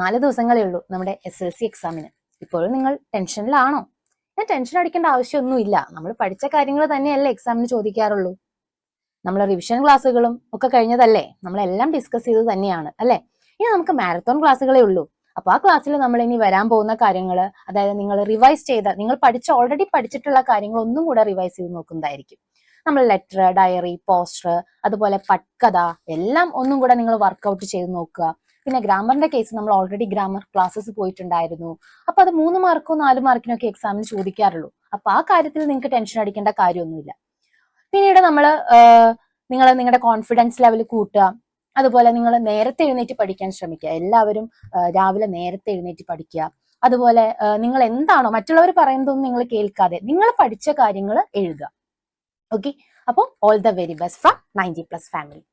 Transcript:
4 ദിവസങ്ങളേ ഉള്ളൂ നമ്മുടെ SLC എക്സാമിന്. ഇപ്പോഴും നിങ്ങൾ ടെൻഷനിലാണോ? ടെൻഷൻ അടിക്കേണ്ട ആവശ്യമൊന്നുമില്ല. നമ്മൾ പഠിച്ച കാര്യങ്ങൾ തന്നെയല്ലേ എക്സാമിന് ചോദിക്കാറുള്ളൂ. നമ്മൾ റിവിഷൻ ക്ലാസ്സുകളും ഒക്കെ കഴിഞ്ഞതല്ലേ, നമ്മളെല്ലാം ഡിസ്കസ് ചെയ്ത് തന്നെയാണ് അല്ലെ. ഇനി നമുക്ക് മാരത്തോൺ ക്ലാസ്സുകളേ ഉള്ളൂ. അപ്പൊ ആ ക്ലാസ്സിൽ നമ്മൾ ഇനി വരാൻ പോകുന്ന കാര്യങ്ങൾ, അതായത് നിങ്ങൾ റിവൈസ് ചെയ്ത, നിങ്ങൾ ഓൾറെഡി പഠിച്ചിട്ടുള്ള കാര്യങ്ങൾ ഒന്നും കൂടെ റിവൈസ് ചെയ്ത് നോക്കുന്നതായിരിക്കും. നമ്മൾ ലെറ്റർ, ഡയറി, പോസ്റ്റർ, അതുപോലെ പട്കഥ എല്ലാം ഒന്നും കൂടെ നിങ്ങൾ വർക്ക്ഔട്ട് ചെയ്ത് നോക്കുക. പിന്നെ ഗ്രാമറിന്റെ കേസ് നമ്മൾ ഓൾറെഡി ഗ്രാമർ ക്ലാസ്സസ് പോയിട്ടുണ്ടായിരുന്നു. അപ്പൊ അത് 3 മാർക്കോ 4 മാർക്കിനൊക്കെ എക്സാമിന് ചോദിക്കാറുള്ളൂ. അപ്പൊ ആ കാര്യത്തിൽ നിങ്ങൾക്ക് ടെൻഷൻ അടിക്കേണ്ട കാര്യമൊന്നുമില്ല. പിന്നീട് നിങ്ങൾ നിങ്ങളുടെ കോൺഫിഡൻസ് ലെവൽ കൂട്ടുക. അതുപോലെ നിങ്ങൾ നേരത്തെ എഴുന്നേറ്റ് പഠിക്കാൻ ശ്രമിക്കുക. എല്ലാവരും രാവിലെ നേരത്തെ എഴുന്നേറ്റ് പഠിക്കുക. അതുപോലെ നിങ്ങൾ എന്താണോ മറ്റുള്ളവർ പറയുന്നതൊന്നും നിങ്ങൾ കേൾക്കാതെ നിങ്ങൾ പഠിച്ച കാര്യങ്ങൾ എഴുതുക. ഓക്കെ, അപ്പോൾ all the very best from 90+ family.